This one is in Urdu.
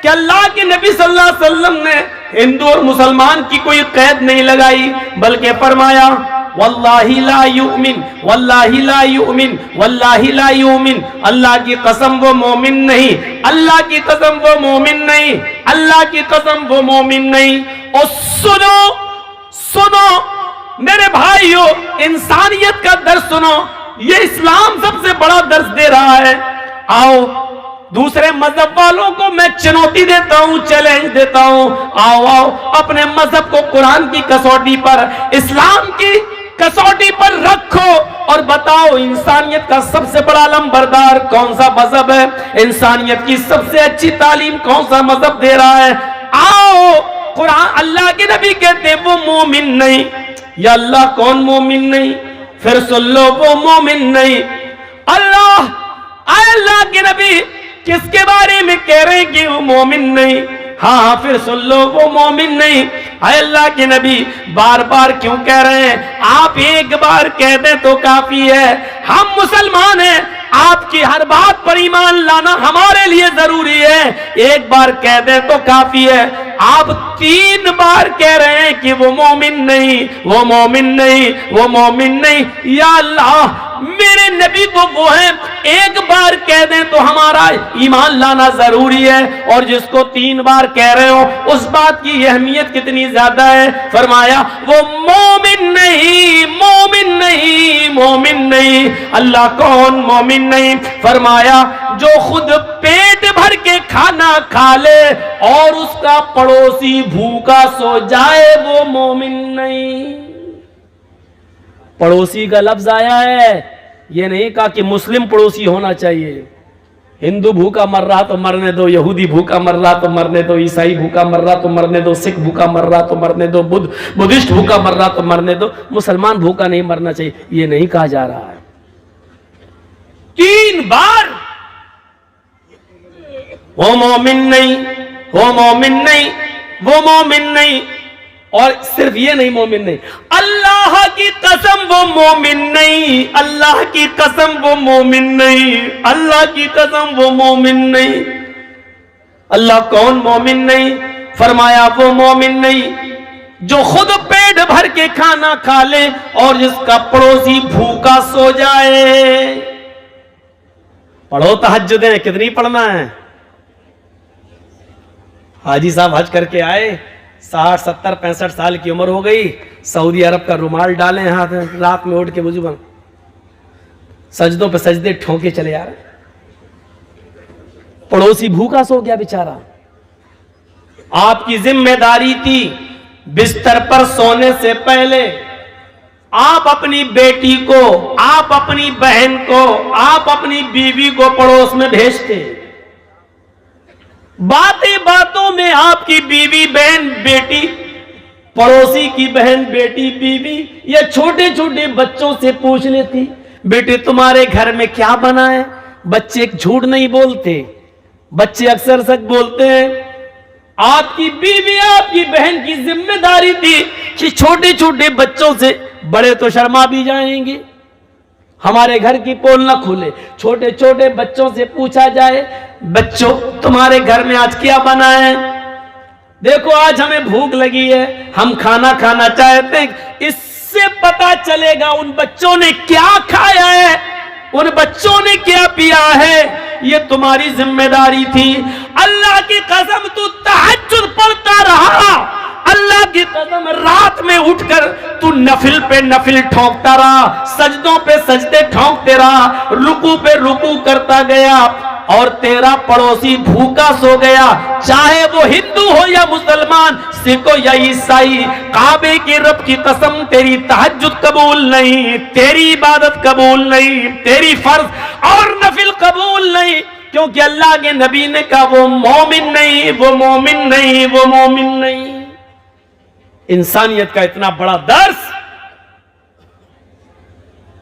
کہ اللہ کے نبی صلی اللہ علیہ وسلم نے ہندو اور مسلمان کی کوئی قید نہیں لگائی، بلکہ فرمایا واللہ لا یؤمن، واللہ لا یؤمن، واللہ لا یؤمن، اللہ کی قسم وہ مومن نہیں، اللہ کی قسم وہ مومن نہیں، اللہ کی قسم وہ مومن نہیں۔ اور سنو سنو میرے بھائیو، انسانیت کا درس سنو، یہ اسلام سب سے بڑا درس دے رہا ہے۔ آؤ دوسرے مذہب والوں کو میں چنوتی دیتا ہوں، چیلنج دیتا ہوں، آؤ آؤ اپنے مذہب کو قرآن کی کسوٹی پر، اسلام کی کسوٹی پر رکھو اور بتاؤ انسانیت کا سب سے بڑا علمبردار کون سا مذہب ہے، انسانیت کی سب سے اچھی تعلیم کون سا مذہب دے رہا ہے۔ آؤ قرآن، اللہ کے نبی کہتے ہیں وہ مومن نہیں، یا اللہ کون مومن نہیں؟ پھر سن لو وہ مومن نہیں۔ اللہ کے نبی کس کے بارے میں کہہ رہے ہیں کہ وہ مومن نہیں؟ ہاں پھر سن لو وہ مومن نہیں۔ اے اللہ کے نبی بار بار کیوں کہہ رہے ہیں؟ آپ ایک بار کہہ دیں تو کافی ہے، ہم مسلمان ہیں، آپ کی ہر بات پر ایمان لانا ہمارے لیے ضروری ہے، ایک بار کہہ دیں تو کافی ہے۔ آپ 3 بار کہہ رہے ہیں کہ وہ مومن نہیں، وہ مومن نہیں، وہ مومن نہیں۔ یا اللہ میرے نبی تو وہ ہیں، ایک بار کہہ دیں تو ہمارا ایمان لانا ضروری ہے، اور جس کو 3 بار کہہ رہے ہو اس بات کی اہمیت کتنی زیادہ ہے۔ فرمایا وہ مومن نہیں، مومن نہیں، مومن نہیں۔ اللہ کون مومن نہیں؟ فرمایا جو خود پیٹ بھر کے کھانا کھا لے اور اس کا پڑوسی بھوکا سو جائے وہ مومن نہیں۔ پڑوسی کا لفظ آیا ہے، یہ نہیں کہا کہ مسلم پڑوسی ہونا چاہیے۔ ہندو بھوکا مر رہا تو مرنے دو، یہودی بھوکا مر رہا تو مرنے دو، عیسائی بھوکا مر رہا تو مرنے دو، سکھ بھوکا مر رہا تو مرنے دو، بدھسٹ بھوکا مر رہا تو مرنے دو، مسلمان بھوکا نہیں مرنا چاہیے، یہ نہیں کہا جا رہا ہے۔ 3 بار وہ مومن نہیں، وہ مومن نہیں، وہ مومن نہیں۔ اور صرف یہ نہیں مومن نہیں، اللہ کی قسم وہ مومن نہیں، اللہ کی قسم وہ مومن نہیں، اللہ کی قسم وہ مومن نہیں۔ اللہ کون مومن نہیں؟ فرمایا وہ مومن نہیں جو خود پیٹ بھر کے کھانا کھا لے اور جس کا پڑوسی بھوکا سو جائے۔ پڑھو تہجدیں، کتنی پڑھنا ہے؟ حاجی صاحب حج کر کے آئے، 60 70 65 سال کی عمر ہو گئی، سعودی عرب کا رومال ڈالیں ہاتھ میں، رات میں اٹھ کے وضو بن سجدوں پہ سجدے ٹھونکے چلے آ رہے، پڑوسی بھوکا سو گیا بیچارہ۔ آپ کی ذمہ داری تھی بستر پر سونے سے پہلے آپ اپنی بیٹی کو، آپ اپنی بہن کو، آپ اپنی بیوی کو پڑوس میں بھیجتے۔ باتیں باتوں میں آپ کی بیوی، بہن، بیٹی، پڑوسی کی بہن، بیٹی، بیوی یا چھوٹے چھوٹے بچوں سے پوچھ لیتی بیٹے تمہارے گھر میں کیا بنا ہے؟ بچے ایک جھوٹ نہیں بولتے، بچے اکثر سچ بولتے ہیں۔ آپ کی بیوی، آپ کی بہن کی ذمہ داری تھی کہ چھوٹے چھوٹے بچوں سے، بڑے تو شرما بھی جائیں گے، ہمارے گھر کی پول نہ کھولے، چھوٹے چھوٹے بچوں سے پوچھا جائے بچوں تمہارے گھر میں آج کیا بنا ہے؟ دیکھو آج ہمیں بھوک لگی ہے، ہم کھانا کھانا چاہتے ہیں۔ اس سے پتا چلے گا ان بچوں نے کیا کھایا ہے، ان بچوں نے کیا پیا ہے۔ یہ تمہاری ذمہ داری تھی۔ اللہ کی قسم تو تہجد پڑھتا رہا، اللہ کی قسم رات میں اٹھ کر تو نفل پہ نفل ٹھونکتا رہا، سجدوں پہ سجدے ٹھونکتے رہا، رکوع پہ رکوع کرتا گیا، اور تیرا پڑوسی بھوکا سو گیا، چاہے وہ ہندو ہو یا مسلمان، سکھ ہو یا عیسائی۔ کعبے کی رب کی قسم تیری تہجد قبول نہیں، تیری عبادت قبول نہیں، تیری فرض اور نفل قبول نہیں، کیونکہ اللہ کے نبی نے کہا وہ مومن نہیں، وہ مومن نہیں، وہ مومن نہیں۔ انسانیت کا اتنا بڑا درس